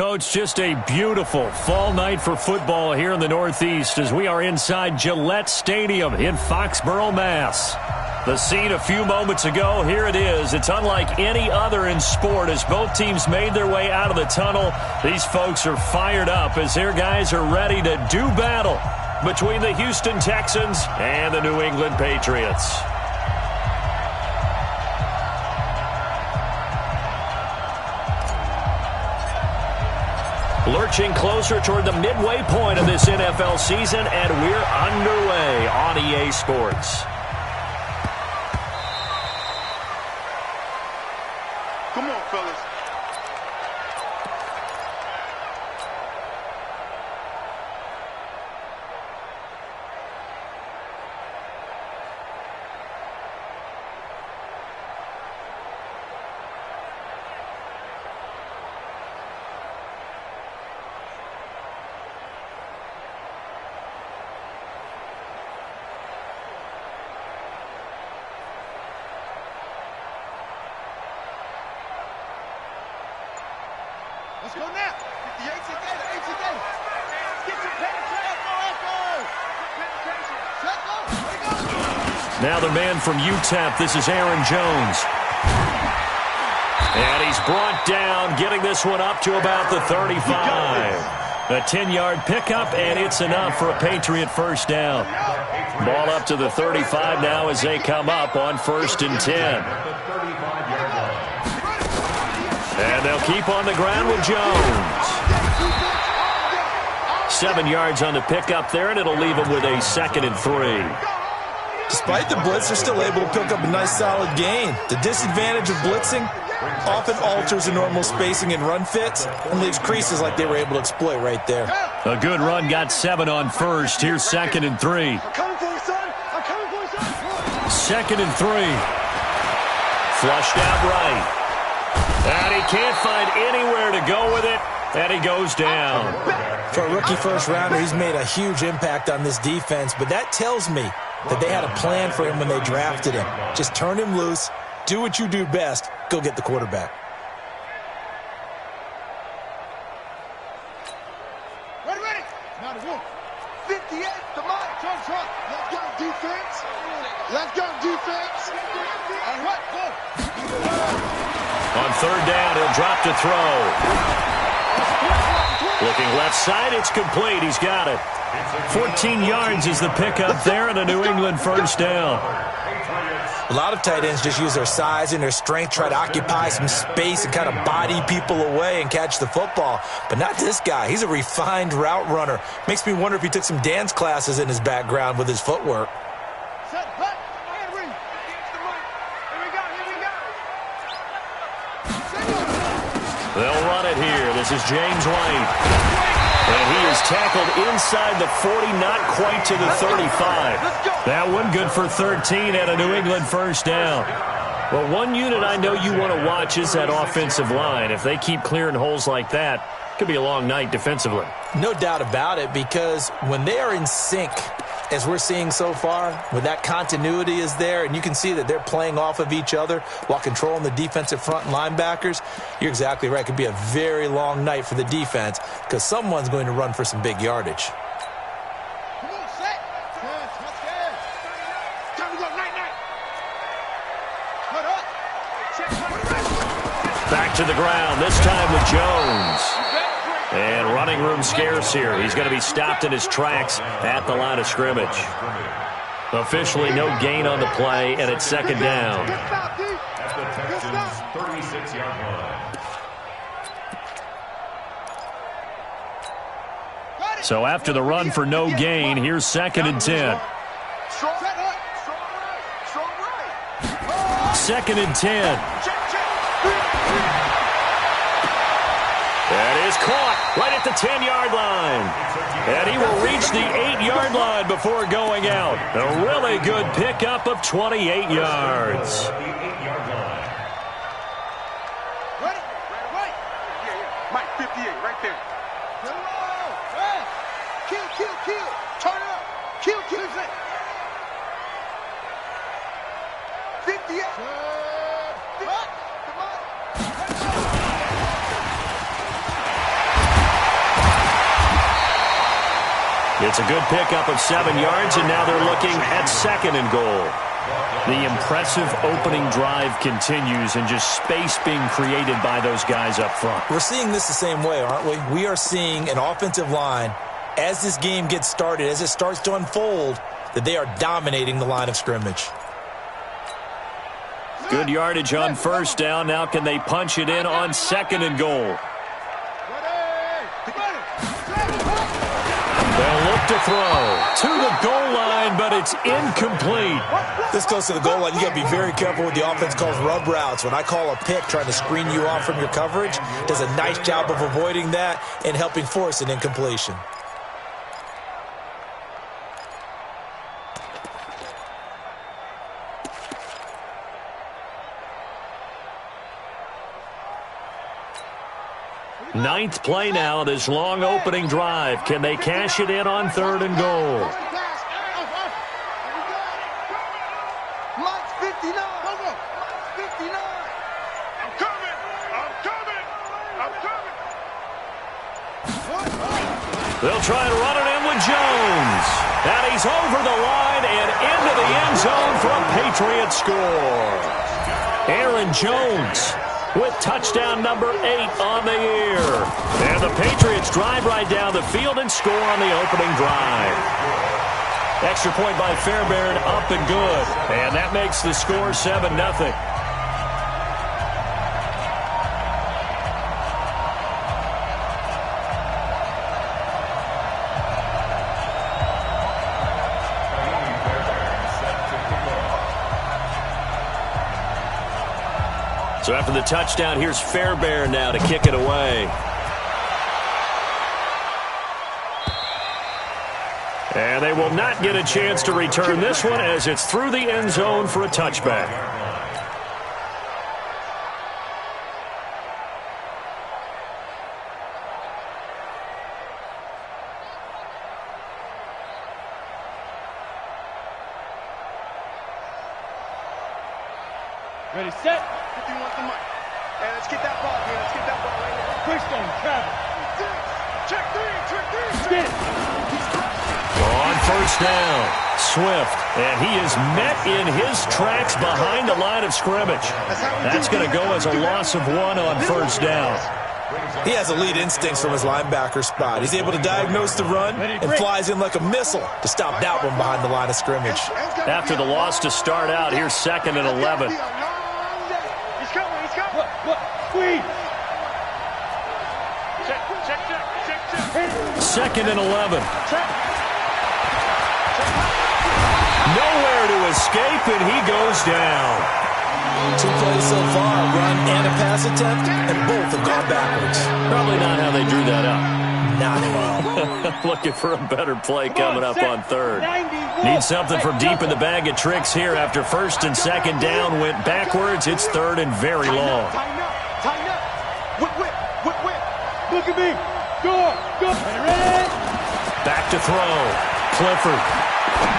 Coach, just a beautiful fall night for football here in the Northeast as we are inside Gillette Stadium in Foxborough, Mass. The scene a few moments ago, here it is. It's unlike any other in sport as both teams made their way out of the tunnel. These folks are fired up as their guys are ready to do battle between the Houston Texans and the New England Patriots. Lurching closer toward the midway point of this NFL season, and we're underway on EA Sports. Come on, fellas. Let's go now. The ATK. Get some penetration. Now the man from UTEP, this is Aaron Jones. And he's brought down, getting this one up to about the 35. A 10-yard pickup, and it's enough for a Patriot first down. Ball up to the 35 now as they come up on 1st and 10. And they'll keep on the ground with Jones. 7 yards on the pickup there, and it'll leave him with a 2nd and 3. Despite the blitz, they're still able to pick up a nice solid gain. The disadvantage of blitzing often alters the normal spacing and run fits and leaves creases like they were able to exploit right there. A good run, got 7 on 1st. Here's 2nd and 3. 2nd and 3. Flushed out right. And he can't find anywhere to go with it, and he goes down. For a rookie first-rounder, he's made a huge impact on this defense, but that tells me that they had a plan for him when they drafted him. Just turn him loose, do what you do best, go get the quarterback. Ready. Now the one. 58, the mark. Trump. Let's go, defense. All right, go. On 3rd down, he'll drop to throw. Looking left side, it's complete. He's got it. 14 yards is the pickup there, and a New England first down. A lot of tight ends just use their size and their strength, try to occupy some space and kind of body people away and catch the football. But not this guy. He's a refined route runner. Makes me wonder if he took some dance classes in his background with his footwork. They'll run it here. This is James White. And he is tackled inside the 40, not quite to the 35. That one good for 13 and a New England first down. Well, one unit I know you want to watch is that offensive line. If they keep clearing holes like that, it could be a long night defensively. No doubt about it, because when they are in sync, as we're seeing so far, when that continuity is there, and you can see that they're playing off of each other while controlling the defensive front and linebackers, you're exactly right. It could be a very long night for the defense because someone's going to run for some big yardage. Back to the ground, this time with Jones. And running room scarce here. He's going to be stopped in his tracks at the line of scrimmage. Officially no gain on the play, and it's 2nd down. So after the run for no gain, here's 2nd and 10. 2nd and 10. That is caught right at the 10-yard line. And he will reach the 8-yard line before going out. A really good pickup of 28 yards. Right. Mike, 58, right there. Kill. Turn it up. Kill. 58. It's a good pickup of 7 yards, and now they're looking at 2nd and goal. The impressive opening drive continues, and just space being created by those guys up front. We're seeing this the same way, aren't we? We are seeing an offensive line, as this game gets started, as it starts to unfold, that they are dominating the line of scrimmage. Good yardage on 1st down. Now can they punch it in on 2nd and goal? They'll look to throw to the goal line, but it's incomplete. This goes to the goal line. You got to be very careful what the offense calls rub routes. When I call a pick trying to screen you off from your coverage, does a nice job of avoiding that and helping force an incompletion. Ninth play now, this long opening drive. Can they cash it in on 3rd and goal? Lights 59. Lights 59. I'm coming. I'm coming. I'm coming. They'll try to run it in with Jones. And he's over the line and into the end zone for a Patriot score. Aaron Jones with touchdown number 8 on the year. And the Patriots drive right down the field and score on the opening drive. Extra point by Fairbairn, up and good. And that makes the score 7-0. So after the touchdown, here's Fairbairn now to kick it away. And they will not get a chance to return this one as it's through the end zone for a touchback. Ready, set. 51 the mic. Hey, let's get that ball here. Let's get that ball right here. Quick stone, travel. Check 3, check 3. Get it. On 1st down, Swift. And he is met in his tracks behind the line of scrimmage. That's going to go as a loss of 1 on 1st down. He has elite instincts from his linebacker spot. He's able to diagnose the run and flies in like a missile to stop that one behind the line of scrimmage. After the loss to start out, here's 2nd and 11. He's coming, he's coming. Look, squeeze. Check. 2nd and 11. Nowhere to escape, and he goes down. 2 plays so far, a run and a pass attempt, and both have gone backwards. Probably not how they drew that up. Not well. Looking for a better play coming up on 3rd. Need something from deep in the bag of tricks here after 1st and 2nd down went backwards. It's 3rd and very long. Tighten up. Whip. Look at me. Go. Ready? Back to throw. Clifford.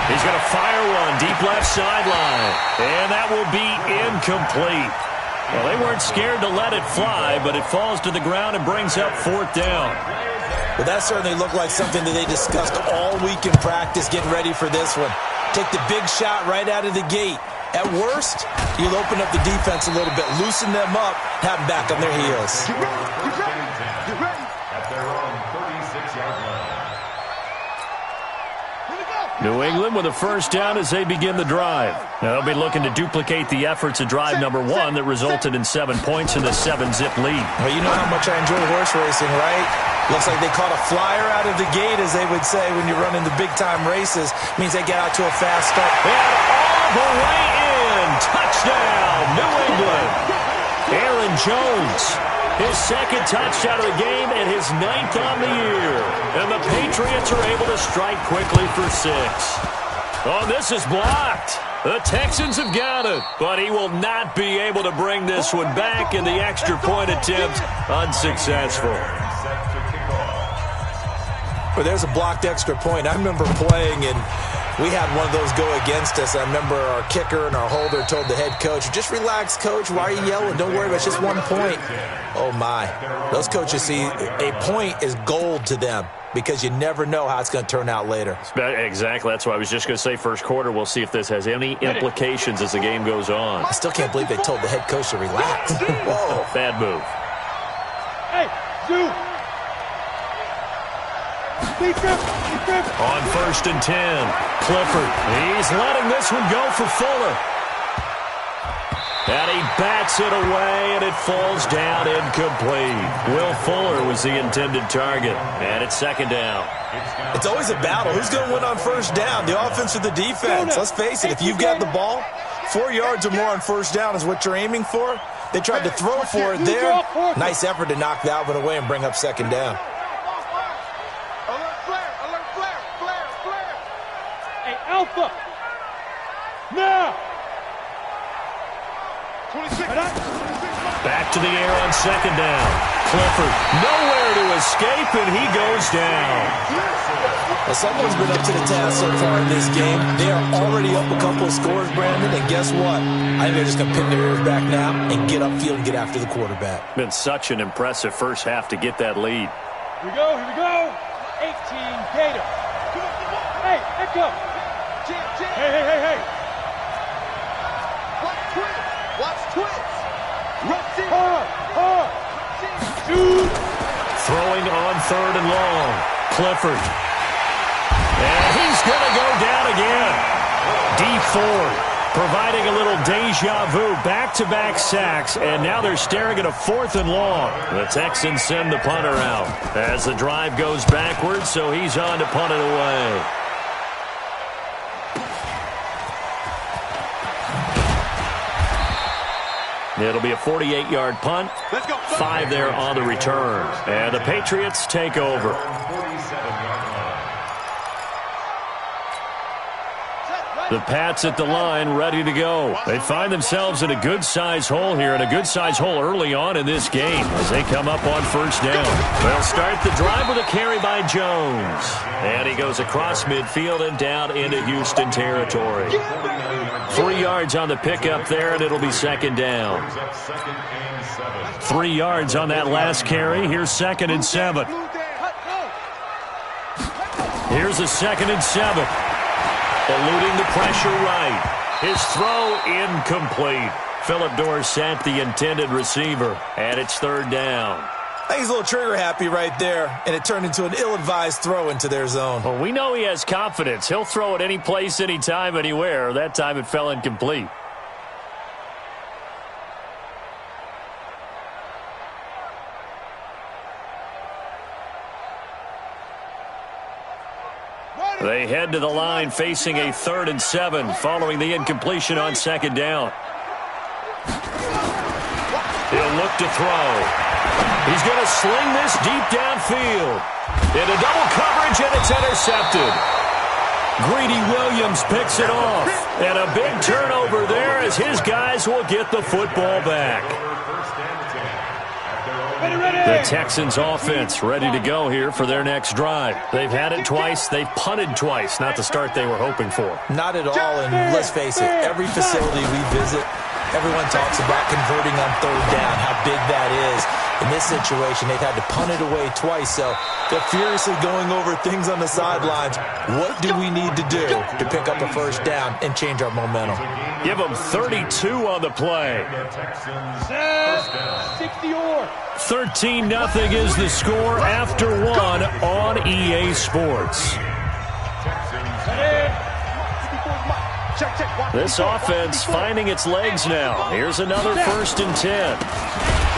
He's going to fire one deep left sideline. And that will be incomplete. Well, they weren't scared to let it fly, but it falls to the ground and brings up 4th down. Well, that certainly looked like something that they discussed all week in practice getting ready for this one. Take the big shot right out of the gate. At worst, you'll open up the defense a little bit, loosen them up, have them back on their heels. Get ready. At their own 36-yard line. New England with a 1st down as they begin the drive. Now they'll be looking to duplicate the efforts of drive number 1 that resulted in 7 points in the 7-zip lead. Well, you know how much I enjoy horse racing, right? Looks like they caught a flyer out of the gate, as they would say when you're running the big-time races. Means they get out to a fast start. And all the way in. Touchdown, New England. Aaron Jones, his 2nd touchdown of the game and his 9th on the year. And the Patriots are able to strike quickly for 6. Oh, this is blocked. The Texans have got it, but he will not be able to bring this one back, and the extra point attempt unsuccessful. But there's a blocked extra point. I remember playing, and We had one of those go against us. I remember our kicker and our holder told the head coach, just relax, coach. Why are you yelling? Don't worry, it's just 1 point. Oh, my. Those coaches see a point is gold to them because you never know how it's going to turn out later. Exactly. That's why I was just going to say first quarter. We'll see if this has any implications as the game goes on. I still can't believe they told the head coach to relax. Whoa. Bad move. Hey, Sue. On 1st and 10, Clifford. He's letting this one go for Fuller. And he bats it away, and it falls down incomplete. Will Fuller was the intended target, and it's 2nd down. It's always a battle. Who's going to win on 1st down, the offense or the defense? Let's face it, if you've got the ball, 4 yards or more on 1st down is what you're aiming for. They tried to throw for it there. Nice effort to knock that one away and bring up 2nd down. Alpha. Now. 26. Back to the air on 2nd down. Clifford nowhere to escape, and he goes down. Well, someone's been up to the task so far in this game. They are already up a couple of scores, Brandon, and guess what? I think they're just going to pin their ears back now and get upfield and get after the quarterback. Been such an impressive first half to get that lead. Here we go. 18 Gator. Hey, Echo. Hey. Watch twins. Throwing on 3rd and long. Clifford. And he's going to go down again. Deep forward. Providing a little deja vu. Back-to-back sacks. And now they're staring at a 4th and long. The Texans send the punter out as the drive goes backwards, so he's on to punt it away. It'll be a 48-yard punt. 5 there on the return. And the Patriots take over. The Pats at the line, ready to go. They find themselves in a good-sized hole here, and a good-sized hole early on in this game as they come up on 1st down. They'll start the drive with a carry by Jones. And he goes across midfield and down into Houston territory. 3 yards on the pickup there, and it'll be 2nd down. 3 yards on that last carry. Here's 2nd and 7. Here's a 2nd and 7. Eluding the pressure right. His throw incomplete. Philip Dorsett, the intended receiver, and it's 3rd down. I think he's a little trigger happy right there, and it turned into an ill-advised throw into their zone. Well, we know he has confidence. He'll throw it any place, anytime, anywhere. That time it fell incomplete. They head to the line facing a 3rd and 7 following the incompletion on 2nd down. He'll look to throw. He's going to sling this deep downfield. Into double coverage, and it's intercepted. Greedy Williams picks it off. And a big turnover there as his guys will get the football back. The Texans offense ready to go here for their next drive. They've had it twice. They've punted twice. Not the start they were hoping for. Not at all, and let's face it, every facility we visit, everyone talks about converting on 3rd down, how big that is. In this situation, they've had to punt it away twice, so they're furiously going over things on the sidelines. What do we need to do to pick up a 1st down and change our momentum? Give them 32 on the play. 13-0 is the score after 1 on EA Sports. This offense finding its legs now. Here's another 1st and 10.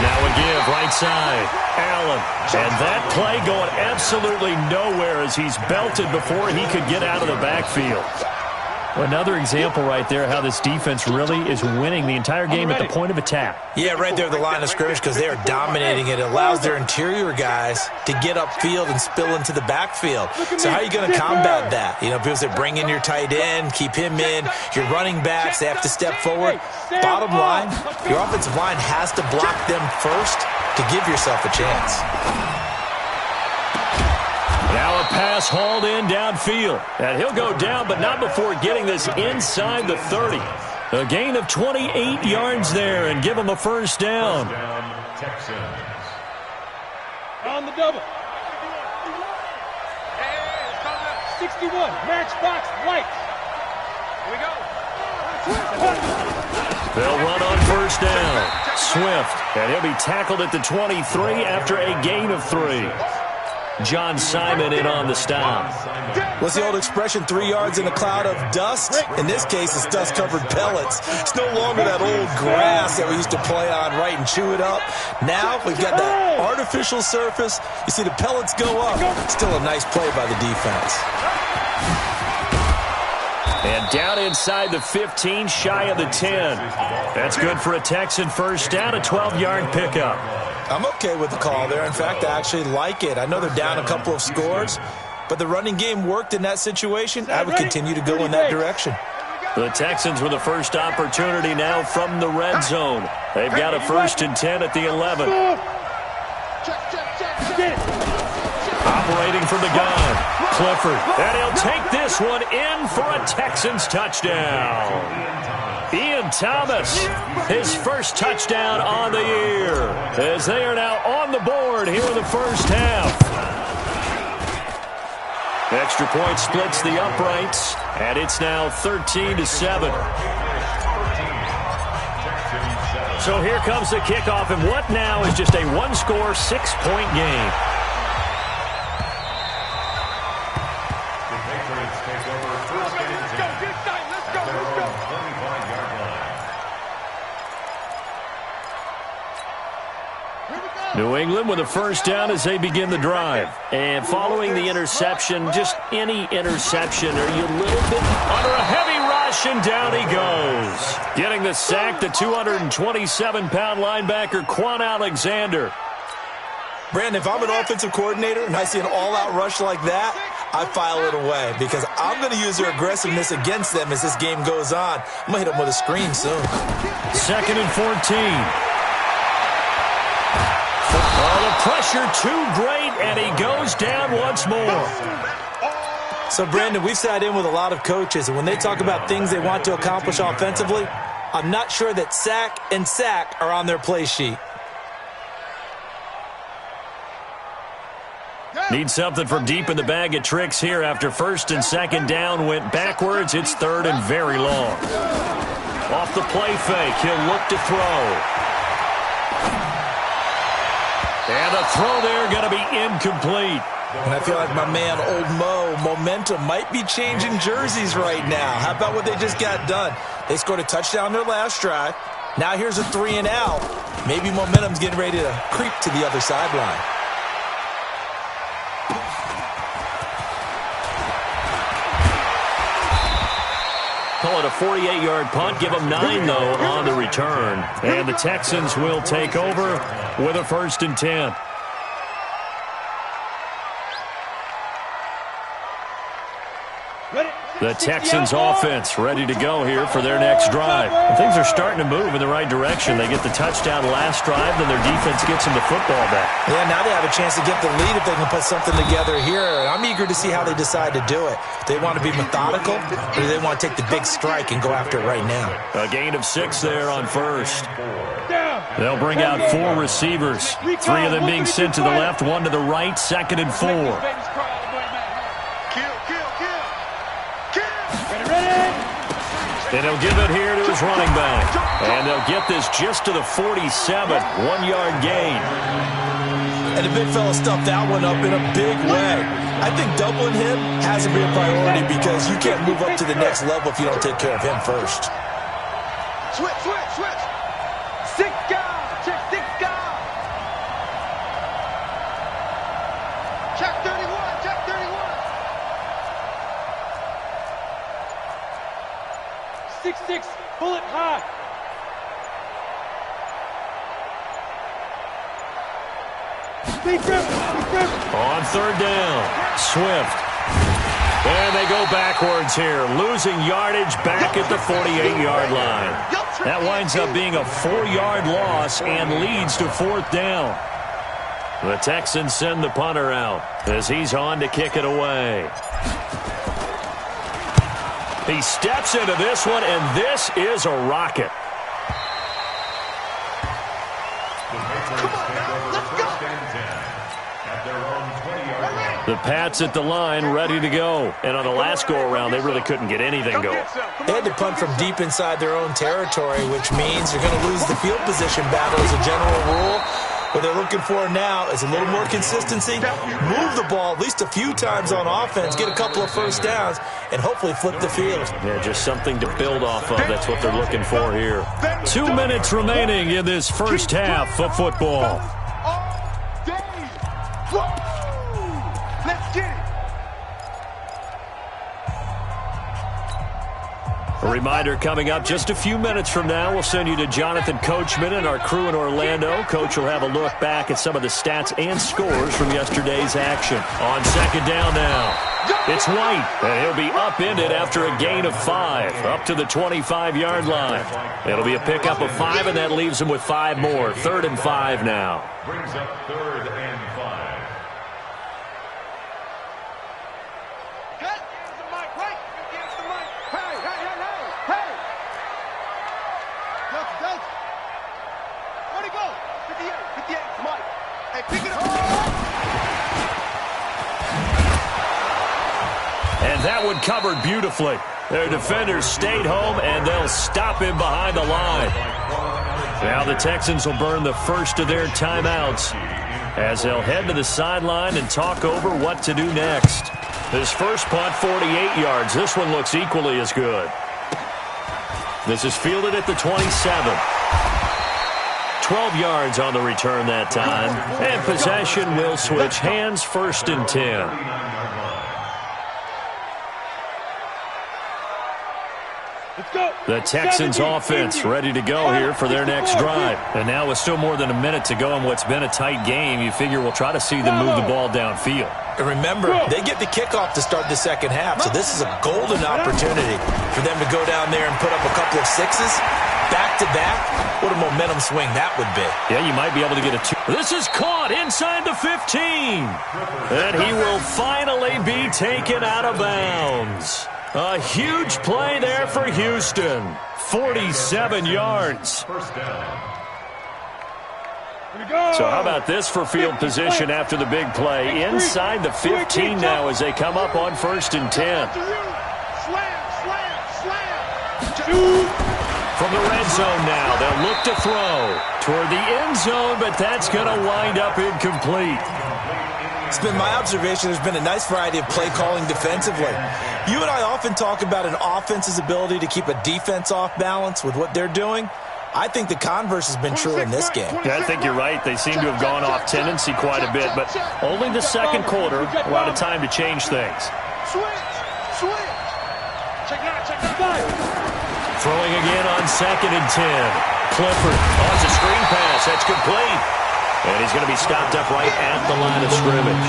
Now a give, right side. Allen. And that play going absolutely nowhere as he's belted before he could get out of the backfield. Another example right there how this defense really is winning the entire game at the point of attack. Yeah, right there at the line of scrimmage because they are dominating it. It allows their interior guys to get upfield and spill into the backfield. So how are you going to combat that? You know, because they bring in your tight end, keep him in. Your running backs, they have to step forward. Bottom line, your offensive line has to block them first to give yourself a chance. Now a pass hauled in downfield. And he'll go down, but not before getting this inside the 30. A gain of 28 yards there and give him a first down. First down, Texans. On the double. 61, matchbox lights. Here we go. They'll run on first down. Swift, and he'll be tackled at the 23 after a gain of 3. John Simon in on the stop. What's the old expression, 3 yards in a cloud of dust? In this case, it's dust-covered pellets. It's no longer that old grass that we used to play on, right, and chew it up. Now we've got that artificial surface. You see the pellets go up. Still a nice play by the defense. And down inside the 15, shy of the 10. That's good for a Texan first down, a 12-yard pickup. I'm okay with the call there. In fact, I actually like it. I know they're down a couple of scores, but the running game worked in that situation. I would continue to go in that direction. The Texans with the first opportunity now from the red zone. They've got a 1st and 10 at the 11. Operating from the gun, Clifford. And he'll take this one in for a Texans touchdown. Ian Thomas, his first touchdown on the year, as they are now on the board here in the first half. Extra point splits the uprights, and it's now 13-7. So here comes the kickoff, and what now is just a one-score, 6-point game. The Patriots take over first and 10 at their own 25-yard line. New England with a first down as they begin the drive. And following the interception, just any interception, are you a little bit under a heavy rush, and down he goes. Getting the sack, the 227-pound linebacker, Quan Alexander. Brandon, if I'm an offensive coordinator and I see an all-out rush like that, I file it away because I'm going to use their aggressiveness against them as this game goes on. I'm going to hit them with a screen soon. 2nd and 14. Oh, the pressure too great, and he goes down once more. So, Brandon, we've sat in with a lot of coaches, and when they talk about things they want to accomplish offensively, I'm not sure that sack and sack are on their play sheet. Need something from deep in the bag of tricks here after 1st and 2nd down went backwards. It's 3rd and very long. Off the play fake, he'll look to throw. And the throw there going to be incomplete. And I feel like my man, Old Mo, momentum might be changing jerseys right now. How about what they just got done? They scored a touchdown their last drive. Now here's a 3 and out. Maybe momentum's getting ready to creep to the other sideline. Call it a 48-yard punt. Give them 9, though, on the return. And the Texans will take over with a 1st and 10. The Texans offense ready to go here for their next drive. And things are starting to move in the right direction. They get the touchdown last drive, then their defense gets them the football back. Yeah, now they have a chance to get the lead if they can put something together here. I'm eager to see how they decide to do it. Do they want to be methodical, or do they want to take the big strike and go after it right now? A gain of 6 there on 1st. They'll bring out 4 receivers. 3 of them being sent to the left, 1 to the right, 2nd and 4. And he'll give it here to his running back. And they'll get this just to the 47, 1-yard gain. And the big fella stuffed that one up in a big way. I think doubling him has to be a priority because you can't move up to the next level if you don't take care of him first. Switch. 6 guys. Check 6 guys. Check 31. Check 31. 6-6. Bullet high. On 3rd down, Swift. And they go backwards here, losing yardage back at the 48-yard line. That winds up being a 4-yard loss and leads to 4th down. The Texans send the punter out as he's on to kick it away. He steps into this one, and this is a rocket. The Pats at the line, ready to go. And on the last go-around, they really couldn't get anything going. They had to punt from deep inside their own territory, which means you're going to lose the field position battle as a general rule. What they're looking for now is a little more consistency, move the ball at least a few times on offense, get a couple of first downs, and hopefully flip the field. Yeah, just something to build off of. That's what they're looking for here. 2 minutes remaining in this first half of football. Let's get it. A reminder coming up just a few minutes from now. We'll send you to Jonathan Coachman and our crew in Orlando. Coach will have a look back at some of the stats and scores from yesterday's action. On second down now, it's White, and he'll be upended after a gain of 5, up to the 25-yard line. It'll be a pickup of 5, and that leaves him with 5 more. 3rd and 5 now. Brings up 3rd and 5. And that one covered beautifully. Their defenders stayed home, and they'll stop him behind the line. Now the Texans will burn the first of their timeouts as they'll head to the sideline and talk over what to do next. This first punt, 48 yards. This one looks equally as good. This is fielded at the 27. 12 yards on the return that time. And possession will switch hands, 1st and 10. The Texans offense ready to go here for their next drive. And now with still more than a minute to go in what's been a tight game, you figure we'll try to see them move the ball downfield. And remember, they get the kickoff to start the second half, so this is a golden opportunity for them to go down there and put up a couple of 6s. Back-to-back, what a momentum swing that would be. Yeah, you might be able to get a 2. This is caught inside the 15. And he will finally be taken out of bounds. A huge play there for Houston. 47 yards. So how about this for field position after the big play? Inside the 15 now as they come up on 1st and 10. From the red zone now, they'll look to throw toward the end zone, but that's going to wind up incomplete. It's been my observation there's been a nice variety of play calling defensively. You and I often talk about an offense's ability to keep a defense off balance with what they're doing. I think the converse has been true in this game. Yeah, I think you're right. They seem to have gone off tendency quite a bit, but only the second quarter, a lot of time to change things. Switch. Check it out. Throwing again on 2nd and 10. Clifford. Oh, it's a screen pass. That's complete. And he's going to be stopped up right at the line of scrimmage.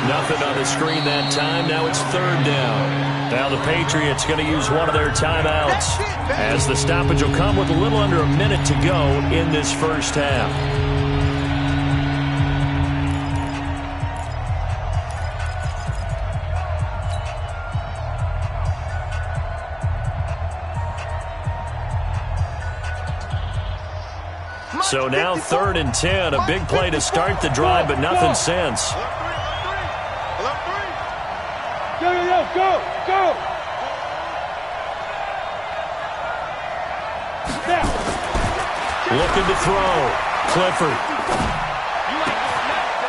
Nothing on the screen that time. Now it's 3rd down. Now the Patriots going to use one of their timeouts as the stoppage will come with a little under a minute to go in this first half. So now 3rd and 10, a big play to start the drive, but nothing since. Go. Looking to throw. Clifford.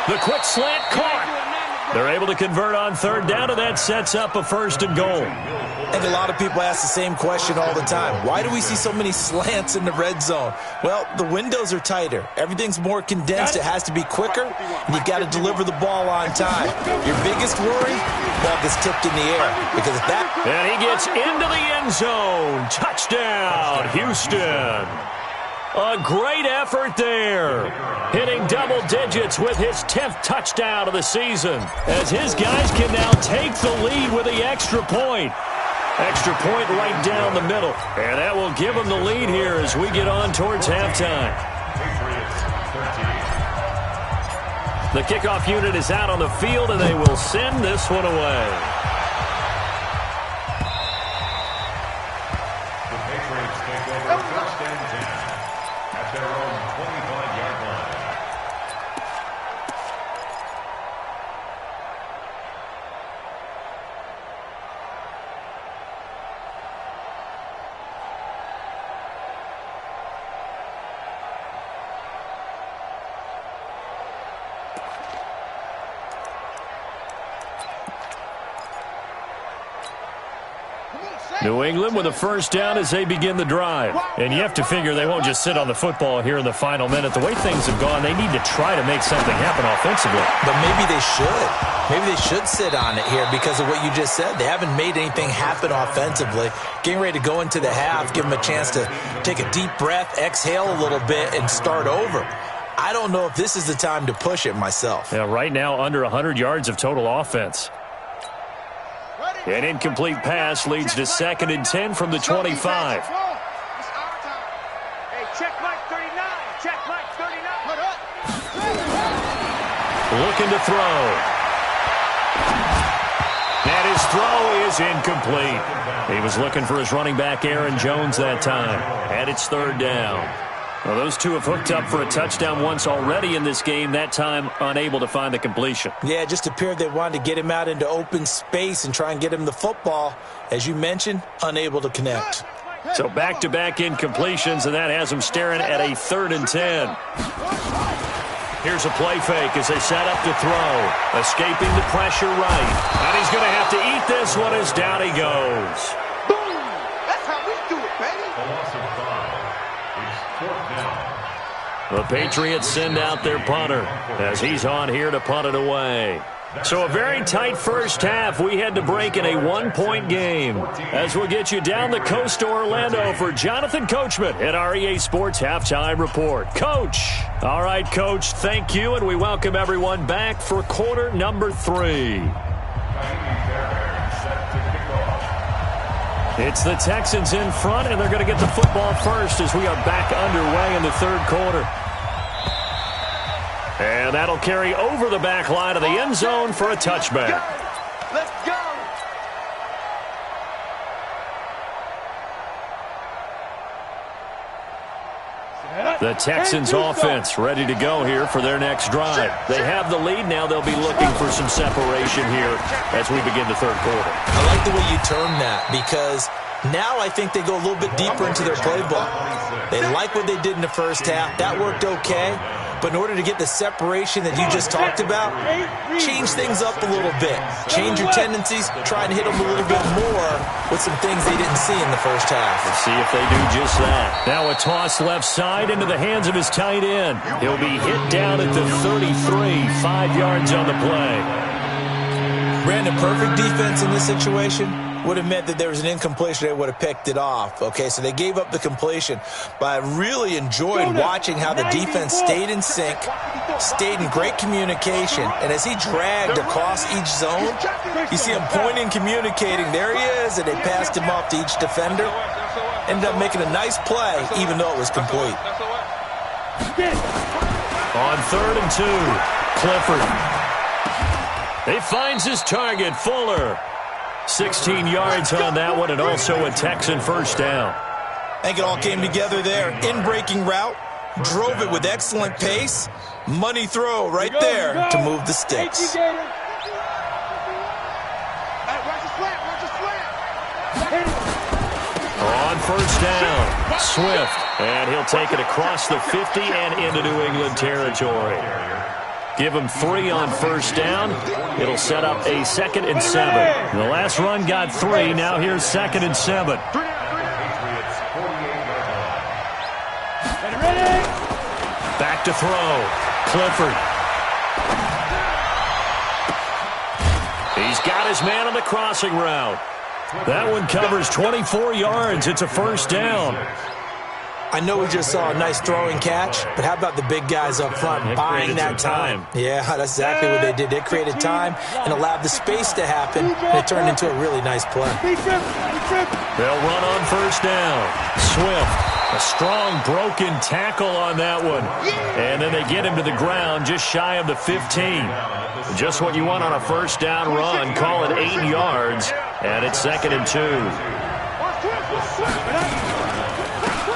The quick slant caught. They're able to convert on 3rd down, and that sets up a 1st and goal. I think a lot of people ask the same question all the time. Why do we see so many slants in the red zone? Well, the windows are tighter. Everything's more condensed. It has to be quicker, and you've got to deliver the ball on time. Your biggest worry, ball gets tipped in the air. Because if that... And he gets into the end zone. Touchdown, Houston. A great effort there. Hitting double digits with his 10th touchdown of the season. As his guys can now take the lead with the extra point. Extra point right down the middle. And that will give them the lead here as we get on towards halftime. The kickoff unit is out on the field, and they will send this one away. The Patriots take over first and 10 at their own 25-yard line. New England with a first down as they begin the drive. And you have to figure they won't just sit on the football here in the final minute. The way things have gone, they need to try to make something happen offensively. But maybe they should. Maybe they should sit on it here because of what you just said. They haven't made anything happen offensively. Getting ready to go into the half, give them a chance to take a deep breath, exhale a little bit, and start over. I don't know if this is the time to push it myself. Yeah, right now under 100 yards of total offense. An incomplete pass leads to 2nd and 10 from the 25. Hey, check Mike 39. Check Mike 39. Looking to throw. And his throw is incomplete. He was looking for his running back, Aaron Jones, that time. And it's 3rd down. Well, those two have hooked up for a touchdown once already in this game, that time unable to find the completion. Yeah, it just appeared they wanted to get him out into open space and try and get him the football. As you mentioned, unable to connect. So back-to-back incompletions, and that has him staring at a 3rd and 10. Here's a play fake as they set up to throw. Escaping the pressure right. And he's going to have to eat this one as down he goes. Boom! That's how we do it, baby. A loss of 5. It's 4th down. The Patriots send out their punter as he's on here to punt it away. So a very tight first half. We had to break in a 1-point game. As we'll get you down the coast to Orlando for Jonathan Coachman at our EA Sports Halftime Report. Coach. All right, Coach, thank you, and we welcome everyone back for quarter number 3. It's the Texans in front, and they're going to get the football first as we are back underway in the 3rd quarter. And that'll carry over the back line of the end zone for a touchback. Let's go. The Texans offense ready to go here for their next drive. They have the lead. Now they'll be looking for some separation here as we begin the 3rd quarter. I like the way you term that because now I think they go a little bit deeper into their playbook. They like what they did in the first half. That worked okay. But in order to get the separation that you just talked about, change things up a little bit. Change your tendencies, try and hit them a little bit more with some things they didn't see in the first half. Let's see if they do just that. Now a toss left side into the hands of his tight end. He'll be hit down at the 33, 5 yards on the play. Brandon, perfect defense in this situation would have meant that there was an incompletion. They would have picked it off. Okay, so they gave up the completion. But I really enjoyed watching how the defense stayed in sync, stayed in great communication, and as he dragged across each zone, you see him pointing, communicating. There he is, and they passed him off to each defender. Ended up making a nice play, even though it was complete. On 3rd and 2, Clifford. He finds his target, Fuller. 16 yards on that one, and also a Texan first down. I think it all came together there. In-breaking route, drove it with excellent pace. Money throw right there to move the sticks. On first down, Swift, and he'll take it across the 50 and into New England territory. Give him 3 on first down. It'll set up a 2nd and 7. The last run got 3. Now here's 2nd and 7. Back to throw. Clifford. He's got his man on the crossing route. That one covers 24 yards. It's a first down. I know we just saw a nice throwing catch, but how about the big guys up front buying that time? Yeah, that's exactly what they did. They created time and allowed the space to happen, and it turned into a really nice play. They'll run on first down. Swift A strong broken tackle on that one. And then they get him to the ground just shy of the 15. Just what you want on a first down run. Call it 8 yards. And it's 2nd and 2.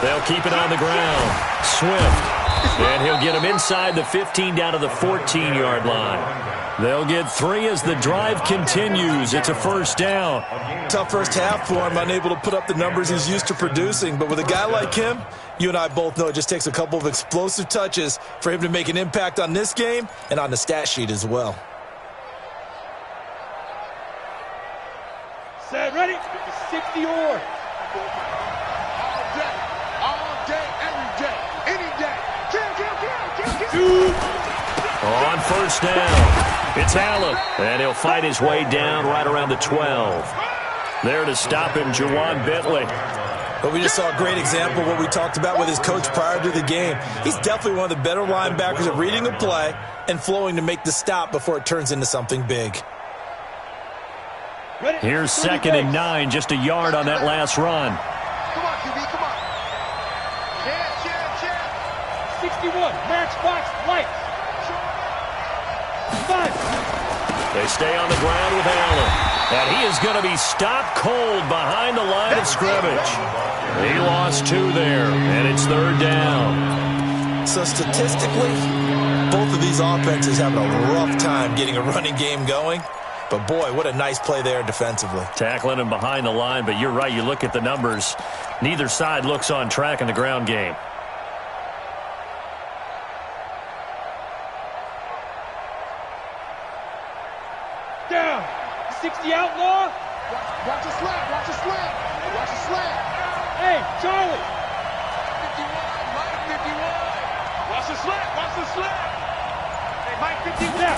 They'll keep it on the ground. Swift. And he'll get him inside the 15 down to the 14-yard line. They'll get 3 as the drive continues. It's a first down. Tough first half for him, unable to put up the numbers he's used to producing. But with a guy like him, you and I both know it just takes a couple of explosive touches for him to make an impact on this game and on the stat sheet as well. Set, ready? 60 or. On first down, it's Allen, and he'll fight his way down right around the 12. There to stop him, Jawan Bentley. But we just saw a great example of what we talked about with his coach prior to the game. He's definitely one of the better linebackers at reading a play and flowing to make the stop before it turns into something big. Here's 2nd and 9, just a yard on that last run. Come on, QB, come on. Chance. 61, matchbox, lights. 5. They stay on the ground with Allen. And he is going to be stopped cold behind the line of scrimmage. He lost 2 there, and it's 3rd down. So statistically, both of these offenses having a rough time getting a running game going. But, boy, what a nice play there defensively. Tackling him behind the line, but you're right. You look at the numbers. Neither side looks on track in the ground game. Down. 60 outlaw. Watch the slant. Watch the slant. Watch the slant. Hey, Charlie. 51. Mike 51. Watch the slant. Watch the slant. Hey, Mike 51.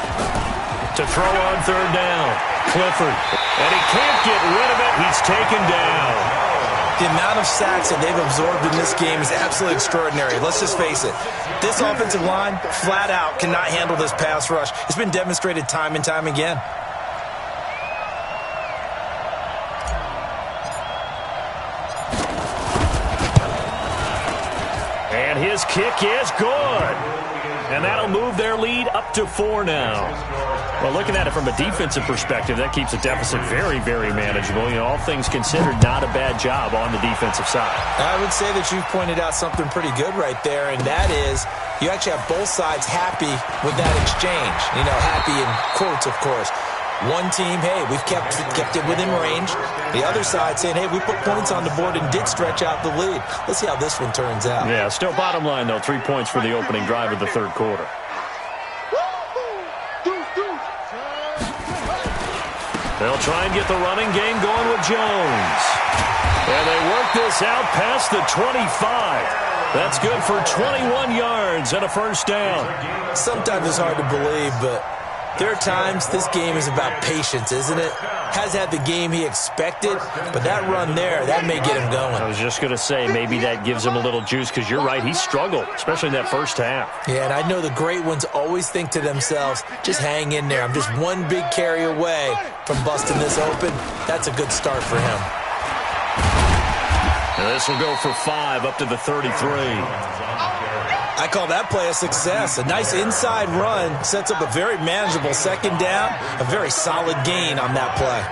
To throw on 3rd down. Clifford. And he can't get rid of it. He's taken down. The amount of sacks that they've absorbed in this game is absolutely extraordinary. Let's just face it. This offensive line, flat out, cannot handle this pass rush. It's been demonstrated time and time again. And his kick is good. And that'll move their lead up to 4 now. Well, looking at it from a defensive perspective, that keeps the deficit very, very manageable. You know, all things considered, not a bad job on the defensive side. I would say that you've pointed out something pretty good right there, and that is you actually have both sides happy with that exchange. You know, happy in quotes, of course. One team, hey, we've kept it within range. The other side saying, hey, we put points on the board and did stretch out the lead. Let's see how this one turns out. Yeah, still bottom line, though, 3 points for the opening drive of the 3rd quarter. They'll try and get the running game going with Jones. And they work this out past the 25. That's good for 21 yards and a first down. Sometimes it's hard to believe, but there are times this game is about patience, isn't it? Has had the game he expected, but that run there, that may get him going. I was just going to say, maybe that gives him a little juice, because you're right, he struggled, especially in that first half. Yeah, and I know the great ones always think to themselves, just hang in there. I'm just one big carry away from busting this open. That's a good start for him. And this will go for 5 up to the 33. I call that play a success. A nice inside run sets up a very manageable 2nd down, a very solid gain on that play.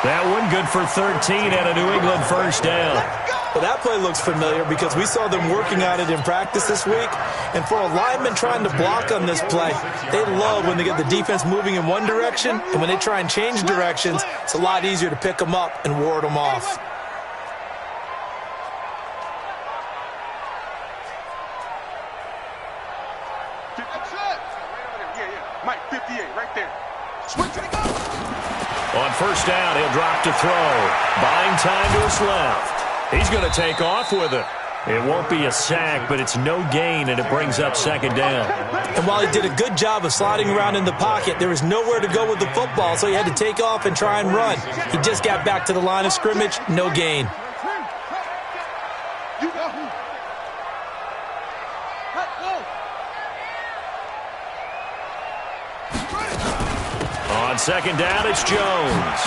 That one good for 13 and a New England first down. Well, that play looks familiar because we saw them working on it in practice this week. And for a lineman trying to block on this play, they love when they get the defense moving in one direction. And when they try and change directions, it's a lot easier to pick them up and ward them off. Mike 58, right there. Switch it go. On first down, he'll drop to throw. Buying time to his left. He's going to take off with it. It won't be a sack, but it's no gain, and it brings up 2nd down. And while he did a good job of sliding around in the pocket, there was nowhere to go with the football, so he had to take off and try and run. He just got back to the line of scrimmage, no gain. On second down, it's Jones.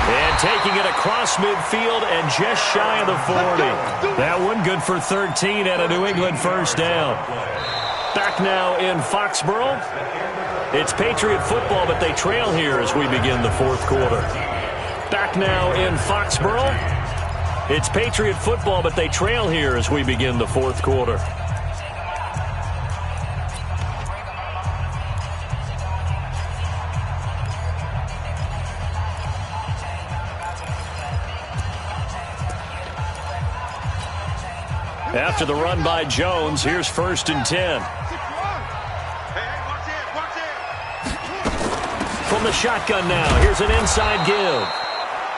And taking it across midfield and just shy of the 40. That one good for 13 and a New England first down. Back now in Foxborough. It's Patriot football, but they trail here as we begin the fourth quarter. Back now in Foxborough. It's Patriot football, but they trail here as we begin the fourth quarter. After the run by Jones, here's 1st and 10. From the shotgun now, here's an inside give.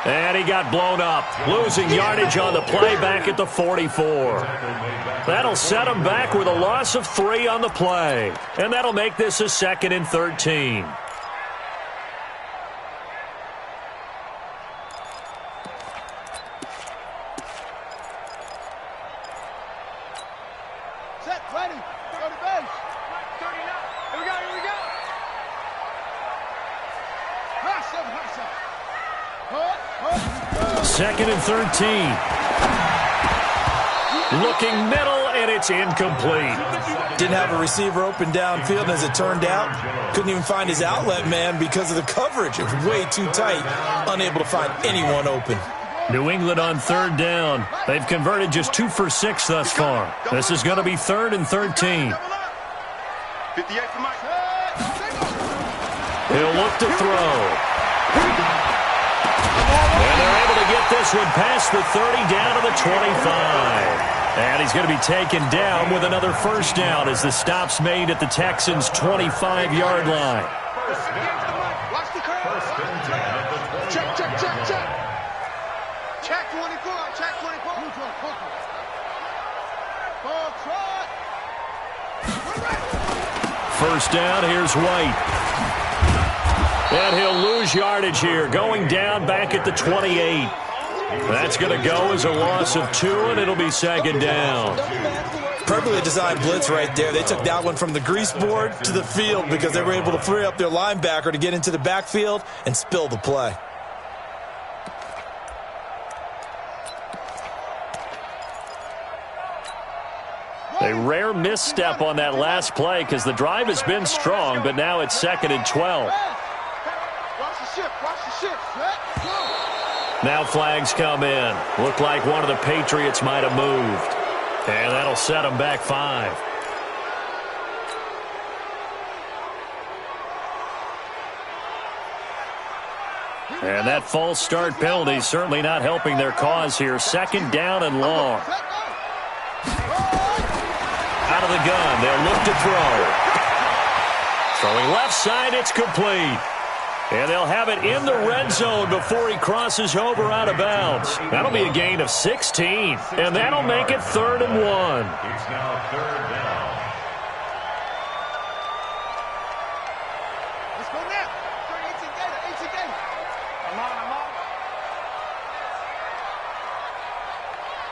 And he got blown up, losing yardage on the play back at the 44. That'll set him back with a loss of 3 on the play. And that'll make this a 2nd and 13. Second and 13. Looking middle, and it's incomplete. Didn't have a receiver open downfield, as it turned out. Couldn't even find his outlet man because of the coverage. It was way too tight. Unable to find anyone open. New England on 3rd down. They've converted just 2 for 6 thus far. This is going to be 3rd and 13. He'll look to throw. And they're able to get this one past the 30 down to the 25. And he's going to be taken down with another first down as the stop's made at the Texans' 25-yard line. Check, check, check, check. Check 24, check 24. First down, here's White. And he'll lose yardage here, going down back at the 28. That's going to go as a loss of 2, and it'll be 2nd down. Perfectly designed blitz right there. They took that one from the grease board to the field because they were able to free up their linebacker to get into the backfield and spill the play. A rare misstep on that last play because the drive has been strong, but now it's 2nd and 12. Now flags come in. Look like one of the Patriots might have moved. And that'll set them back 5. And that false start penalty is certainly not helping their cause here. 2nd down and long. Out of the gun, they'll look to throw. Throwing left side, it's complete. And they'll have it in the red zone before he crosses over out of bounds. That'll be a gain of 16, and that'll make it 3rd and 1. It's now 3rd down. Let's go now. 18 gainer. I'm on.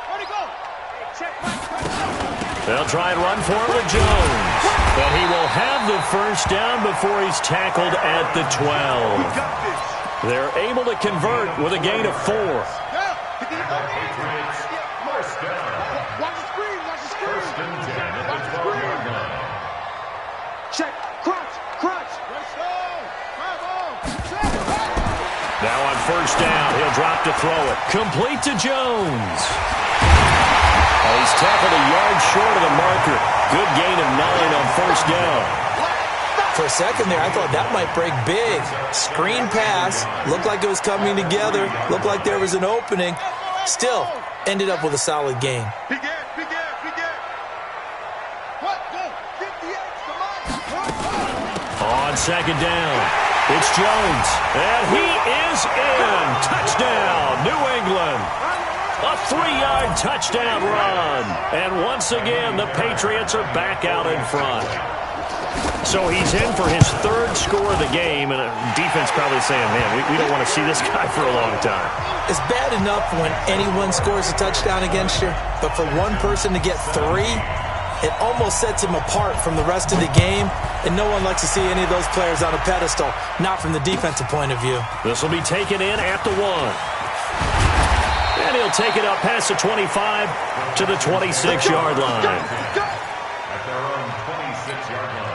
Where'd he go? Check. They'll try and run for it with Jones. But he will have the first down before he's tackled at the 12. They're able to convert with a gain of 4. Patriots, first down. Watch the screen. First and 10 at the 12-yard line. Check. Crunch. Now on first down, he'll drop to throw it. Complete to Jones. He's tackled a yard short of the marker. Good gain of 9 on first down. For a second there, I thought that might break big. Screen pass. Looked like it was coming together. Looked like there was an opening. Still, ended up with a solid gain. On second down, it's Jones. And he is in. Touchdown, New England. A 3-yard touchdown run. And once again, the Patriots are back out in front. So he's in for his 3rd score of the game, and defense probably saying, man, we don't want to see this guy for a long time. It's bad enough when anyone scores a touchdown against you, but for one person to get 3, It almost sets him apart from the rest of the game, and no one likes to see any of those players on a pedestal, not from the defensive point of view. This will be taken in at the 1. And he'll take it up past the 25 to the 26-yard line. At their own 26-yard line.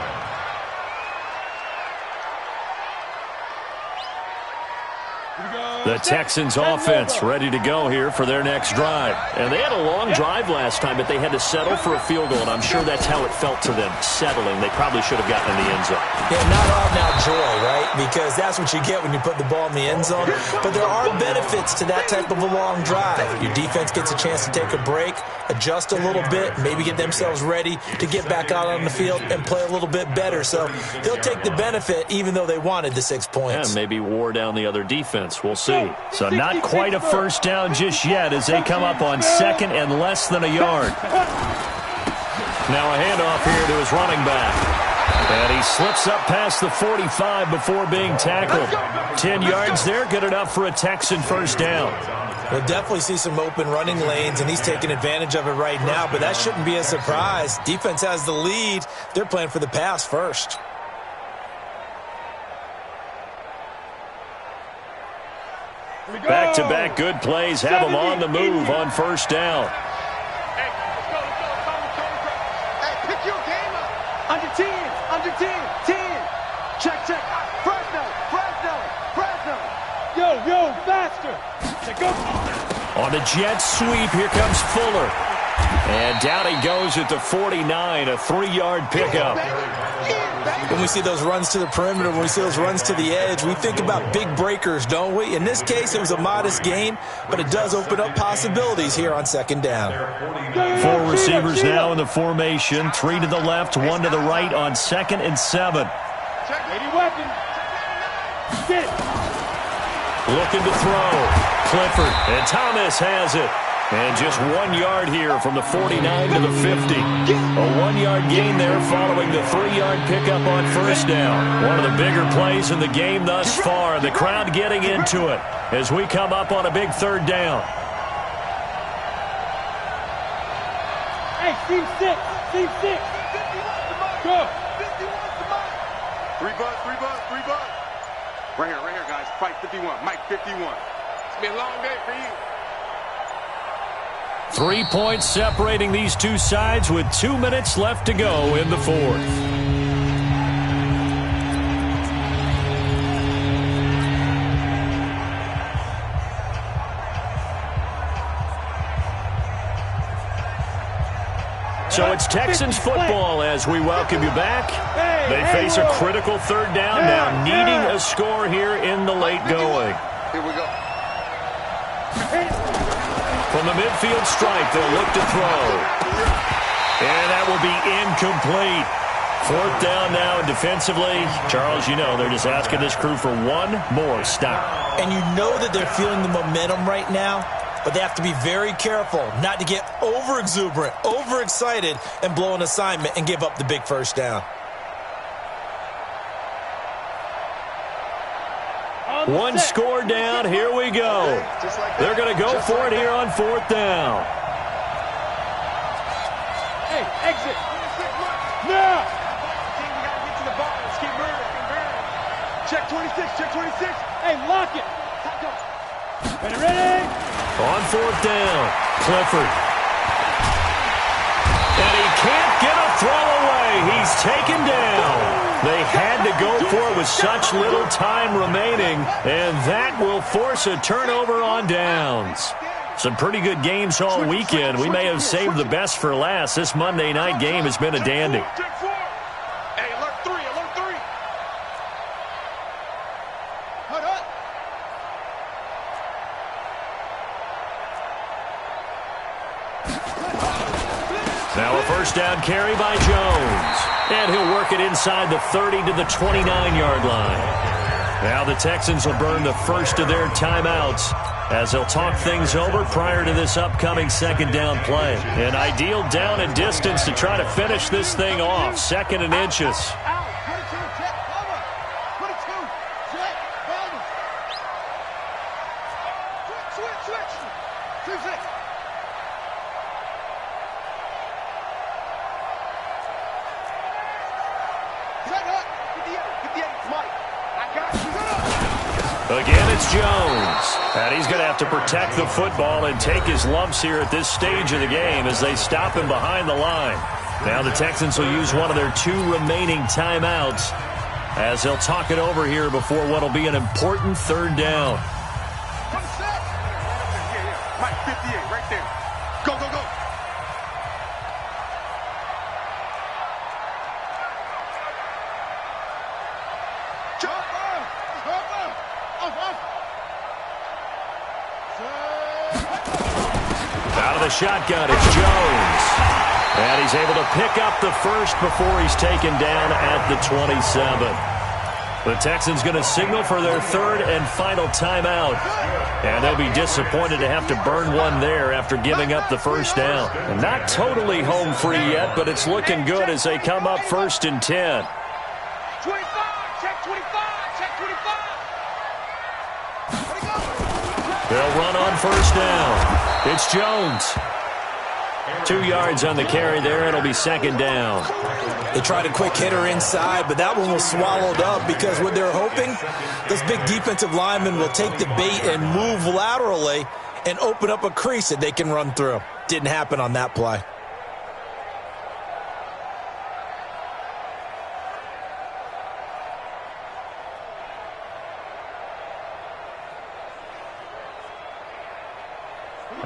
The Texans offense ready to go here for their next drive. And they had a long drive last time, but they had to settle for a field goal, and I'm sure that's how it felt to them, settling. They probably should have gotten in the end zone. Yeah, not all now joy, right? Because that's what you get when you put the ball in the end zone. But there are benefits to that type of a long drive. Your defense gets a chance to take a break, adjust a little bit, maybe get themselves ready to get back out on the field and play a little bit better. So they'll take the benefit even though they wanted the 6 points. And maybe wore down the other defense. We'll see. So not quite a first down just yet as they come up on 2nd and less than a yard. Now a handoff here to his running back. And he slips up past the 45 before being tackled. 10 yards there, good enough for a Texan first down. We'll definitely see some open running lanes, and he's taking advantage of it right now, but that shouldn't be a surprise. Defense has the lead. They're playing for the pass first. Back-to-back good plays have them on the move on first down. Hey, let's go. Hey, pick your game up. Under 10, 10. Check. Fresno. Yo, faster. Go. On the jet sweep, here comes Fuller. And down he goes at the 49, a 3-yard pickup. When we see those runs to the perimeter, when we see those runs to the edge, we think about big breakers, don't we? In this case, it was a modest gain, but it does open up possibilities here on 2nd down. 4 receivers now in the formation, 3 to the left, 1 to the right on 2nd and 7. Weapon. Looking to throw. Clifford, and Thomas has it. And just 1 yard here from the 49 to the 50. A 1-yard gain there following the 3-yard pickup on first down. One of the bigger plays in the game thus far. The crowd getting into it as we come up on a big 3rd down. Hey, team 6. Go. 3 bus. Right here, guys. Fight 51. Mike 51. It's gonna be a long day for you. 3 points separating these two sides with 2 minutes left to go in the 4th. So it's Texans football as we welcome you back. They face a critical 3rd down now, needing a score here in the late going. Here we go. From the midfield stripe, they'll look to throw. And that will be incomplete. 4th down now, and defensively, Charles, you know, they're just asking this crew for one more stop. And you know that they're feeling the momentum right now, but they have to be very careful not to get over-exuberant, overexcited, and blow an assignment and give up the big first down. One score down, here we go. They're going to go for it here on 4th down. Hey, exit. Now. We got to get to the ball. Let's keep moving. Check 26. Hey, lock it. Ready? On 4th down, Clifford. And he can't get a throw away. He's taken down. They had to go for it with such little time remaining, and that will force a turnover on downs. Some pretty good games all weekend. We may have saved the best for last. This Monday night game has been a dandy. Hey, alert 3. Hold up. Now a first down carry by Jones. And he'll work it inside the 30 to the 29-yard line. Now the Texans will burn the first of their timeouts as they'll talk things over prior to this upcoming 2nd down play. An ideal down and distance to try to finish this thing off. 2nd and inches. Again, it's Jones. And he's going to have to protect the football and take his lumps here at this stage of the game as they stop him behind the line. Now the Texans will use one of their 2 remaining timeouts as they'll talk it over here before what will be an important 3rd down. Mike, 58, right there. Go, go, go. Out of the shotgun, it's Jones. And he's able to pick up the first before he's taken down at the 27. The Texans going to signal for their 3rd and final timeout. And they'll be disappointed to have to burn one there after giving up the first down. And not totally home free yet, but it's looking good as they come up 1st and 10. 25, check 25, check 25. They'll run on 1st down. It's Jones. 2 yards on the carry there. It'll be 2nd down. They tried a quick hitter inside, but that one was swallowed up because what they're hoping, this big defensive lineman will take the bait and move laterally and open up a crease that they can run through. Didn't happen on that play.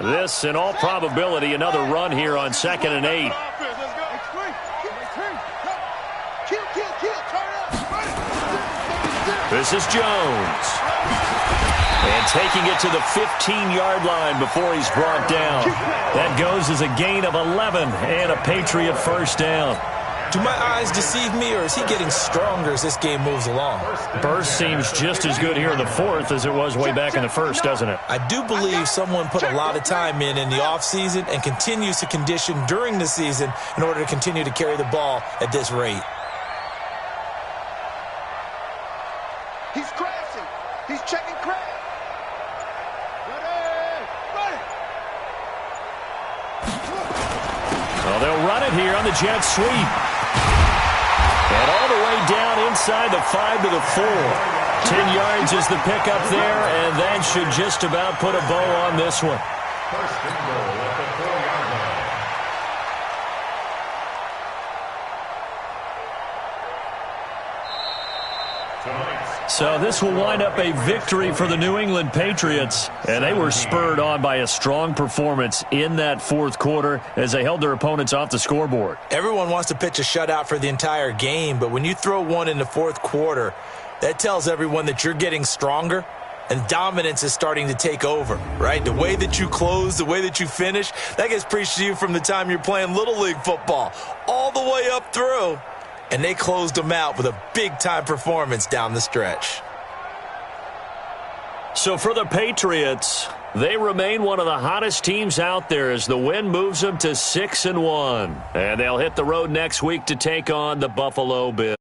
This, in all probability, another run here on 2nd and 8. This is Jones. And taking it to the 15-yard line before he's brought down. That goes as a gain of 11 and a Patriot 1st down. Do my eyes deceive me, or is he getting stronger as this game moves along? Burst seems just as good here in the 4th as it was way back in the 1st, doesn't it? I do believe someone put a lot of time in the offseason and continues to condition during the season in order to continue to carry the ball at this rate. He's crashing. He's checking crash. Well, they'll run it here on the jet sweep. And all the way down inside the 5 to the 4. 10 yards is the pickup there, and that should just about put a bow on this one. 1st and goal at the 4-yard line. So this will wind up a victory for the New England Patriots, and they were spurred on by a strong performance in that 4th quarter as they held their opponents off the scoreboard. Everyone wants to pitch a shutout for the entire game, but when you throw one in the 4th quarter, that tells everyone that you're getting stronger and dominance is starting to take over, right? The way that you close, the way that you finish, that gets preached to you from the time you're playing Little League football all the way up through. And they closed them out with a big-time performance down the stretch. So for the Patriots, they remain one of the hottest teams out there as the win moves them to 6-1. And they'll hit the road next week to take on the Buffalo Bills.